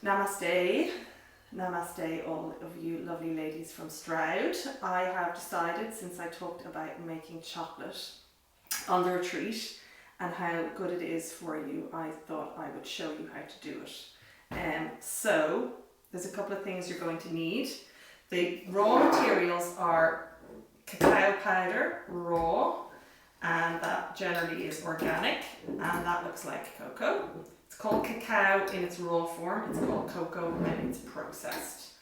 Namaste. Namaste, all of you lovely ladies from Stroud. I have decided, since I talked about making chocolate on the retreat and how good it is for you, I thought I would show you how to do it. So there's a couple of things you're going to need. The raw materials are cacao powder, raw, and that generally is organic, and that looks like cocoa. It's called cacao in its raw form, it's called cocoa when it's processed.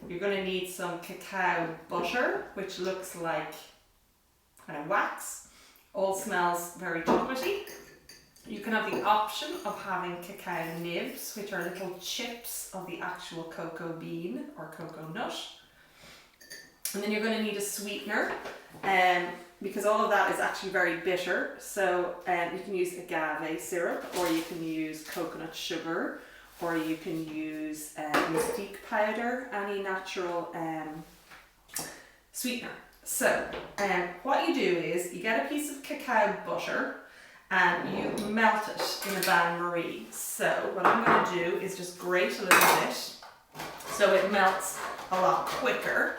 You're going to need some cacao butter, which looks like kind of wax, all smells very chocolatey. You can have the option of having cacao nibs, which are little chips of the actual cocoa bean or cocoa nut. And then you're going to need a sweetener, because all of that is actually very bitter. So you can use agave syrup, or you can use coconut sugar, or you can use mystique powder, any natural sweetener. So what you do is you get a piece of cacao butter and you melt it in a bain-marie. So what I'm going to do is just grate a little bit so it melts a lot quicker.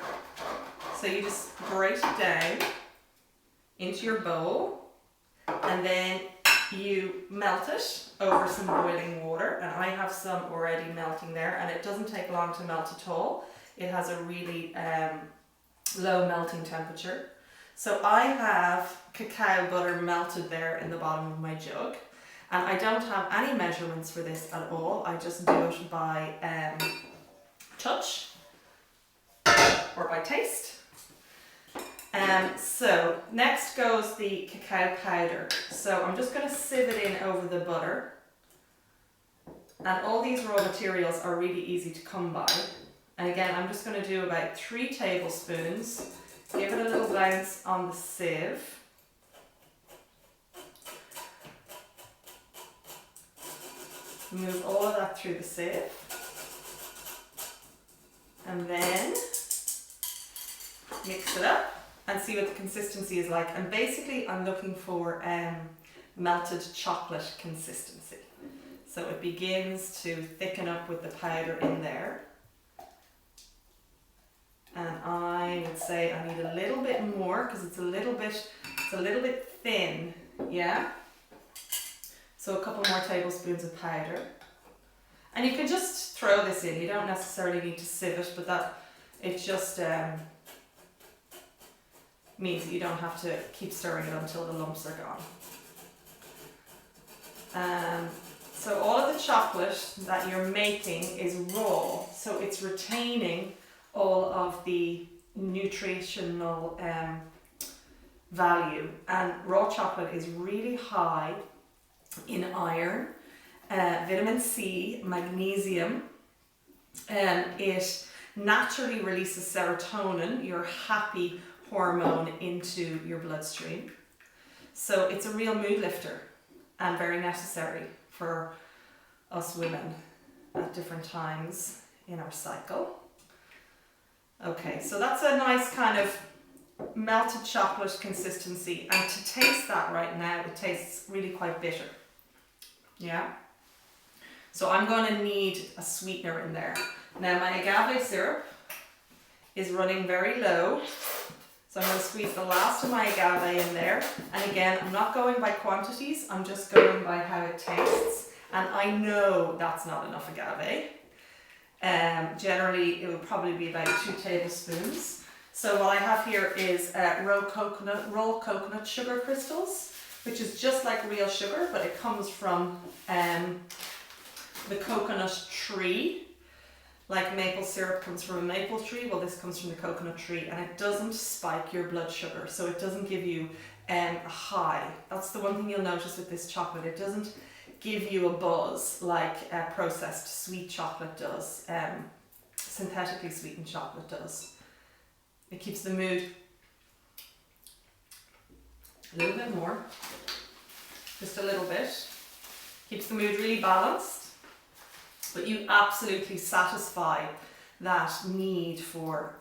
So you just grate it down into your bowl, and then you melt it over some boiling water, and I have some already melting there, and it doesn't take long to melt at all. It has a really low melting temperature. So I have cacao butter melted there in the bottom of my jug, and I don't have any measurements for this at all. I just do it by touch or by taste. So next goes the cacao powder. So I'm just going to sieve it in over the butter. And all these raw materials are really easy to come by. And again, I'm just going to do about 3 tablespoons. Give it a little bounce on the sieve. Move all of that through the sieve. And then mix it up and see what the consistency is like. And basically I'm looking for melted chocolate consistency. So it begins to thicken up with the powder in there. And I would say I need a little bit more because it's a little bit thin, yeah? So a couple more tablespoons of powder. And you can just throw this in, you don't necessarily need to sieve it, but it just means that you don't have to keep stirring it until the lumps are gone. So all of the chocolate that you're making is raw, so it's retaining all of the nutritional value, and raw chocolate is really high in iron, vitamin C, magnesium, and it naturally releases serotonin, your happy hormone, into your bloodstream. So it's a real mood lifter and very necessary for us women at different times in our cycle. Okay, so that's a nice kind of melted chocolate consistency, and to taste that right now, it tastes really quite bitter. Yeah? So I'm going to need a sweetener in there. Now my agave syrup is running very low, so I'm going to squeeze the last of my agave in there. And again, I'm not going by quantities, I'm just going by how it tastes. And I know that's not enough agave. Generally, it would probably be about 2 tablespoons. So what I have here is raw coconut sugar crystals, which is just like real sugar, but it comes from the coconut tree. Like maple syrup comes from a maple tree, well this comes from the coconut tree, and it doesn't spike your blood sugar, so it doesn't give you a high. That's the one thing you'll notice with this chocolate. It doesn't give you a buzz like processed sweet chocolate does, synthetically sweetened chocolate does. It keeps the mood a little bit more, just a little bit. Keeps the mood really balanced, but you absolutely satisfy that need for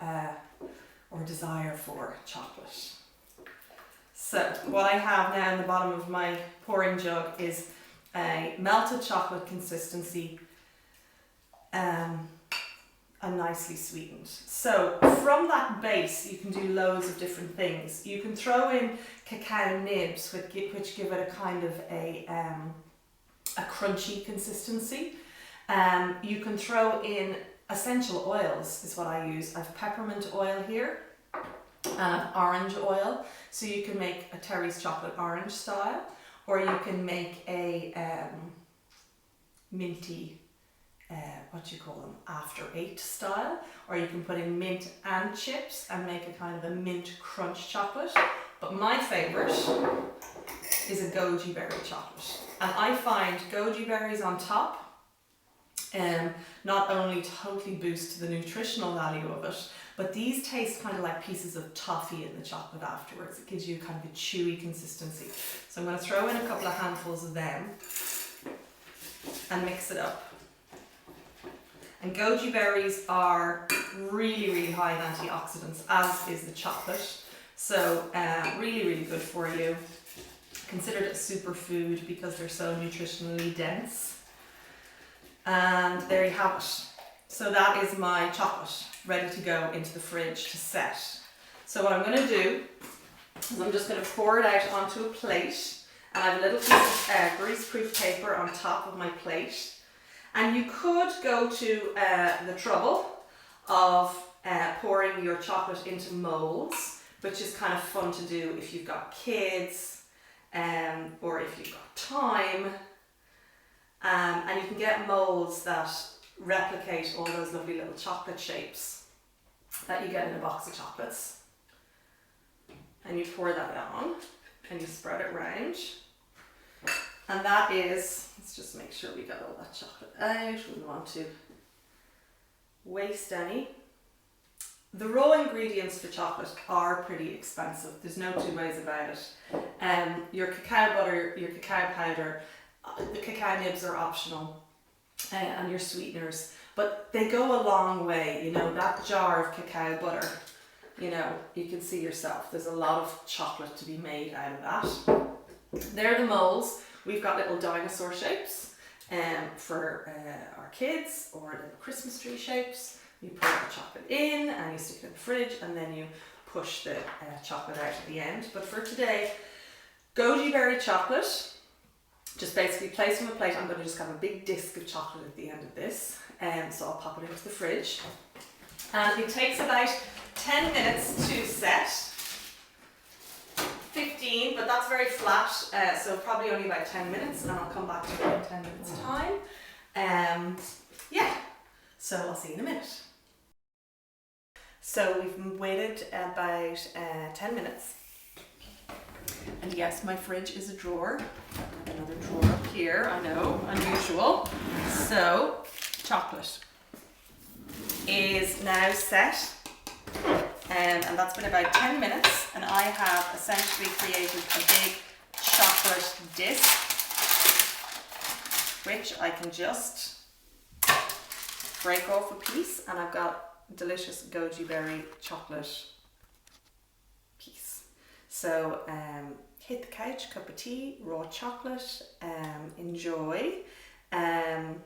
or desire for chocolate. So what I have now in the bottom of my pouring jug is a melted chocolate consistency and nicely sweetened. So from that base, you can do loads of different things. You can throw in cacao nibs, which give it a kind of a crunchy consistency. You can throw in essential oils, is what I use. I have peppermint oil here and orange oil. So you can make a Terry's chocolate orange style, or you can make a minty, what do you call them, after 8 style, or you can put in mint and chips and make a kind of a mint crunch chocolate. But my favourite is a goji berry chocolate, and I find goji berries on top not only totally boost the nutritional value of it, but these taste kind of like pieces of toffee in the chocolate afterwards. It gives you kind of a chewy consistency. So I'm going to throw in a couple of handfuls of them and mix it up. And goji berries are really, really high in antioxidants, as is the chocolate. So really, really good for you. Considered a superfood because they're so nutritionally dense. And there you have it. So that is my chocolate ready to go into the fridge to set. So what I'm going to do is I'm just going to pour it out onto a plate, and I have a little piece of greaseproof paper on top of my plate. And you could go to the trouble of pouring your chocolate into molds, which is kind of fun to do if you've got kids or if you've got time. And you can get molds that replicate all those lovely little chocolate shapes that you get in a box of chocolates. And you pour that on and you spread it around. And that is, let's just make sure we got all that chocolate out. We don't want to waste any. The raw ingredients for chocolate are pretty expensive. There's no two ways about it. Your cacao butter, your cacao powder, the cacao nibs are optional, and your sweeteners, but they go a long way. You know, that jar of cacao butter, you know, you can see yourself, there's a lot of chocolate to be made out of that. They're the molds. We've got little dinosaur shapes for our kids, or little Christmas tree shapes. You put the chocolate in and you stick it in the fridge, and then you push the chocolate out at the end. But for today, goji berry chocolate, just basically place on the plate. I'm going to just have a big disc of chocolate at the end of this, so I'll pop it into the fridge. And it takes about 10 minutes to set. 15, but that's very flat, so probably only about 10 minutes, and I'll come back to it in 10 minutes time. Yeah, so I'll see you in a minute. So we've waited about 10 minutes, and yes, my fridge is a drawer. Another drawer up here, I know, unusual. So chocolate is now set. And that's been about 10 minutes, and I have essentially created a big chocolate disc, which I can just break off a piece, and I've got delicious goji berry chocolate piece. So hit the couch, cup of tea, raw chocolate, enjoy, and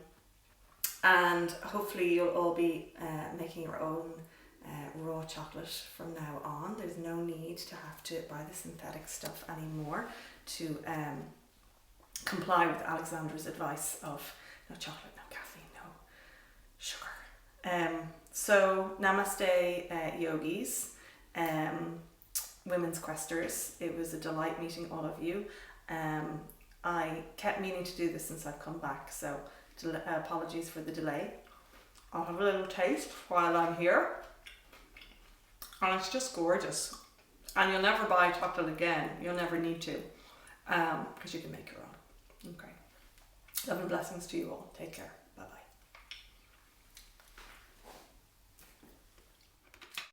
hopefully you'll all be making your own raw chocolate from now on. There's no need to have to buy the synthetic stuff anymore to comply with Alexandra's advice of no chocolate, no caffeine, no sugar. So namaste, yogis, women's questers. It was a delight meeting all of you. I kept meaning to do this since I've come back, so apologies for the delay. I'll have a little taste while I'm here. And it's just gorgeous. And you'll never buy chocolate again. You'll never need to, because you can make your own. Okay. Love and blessings to you all. Take care.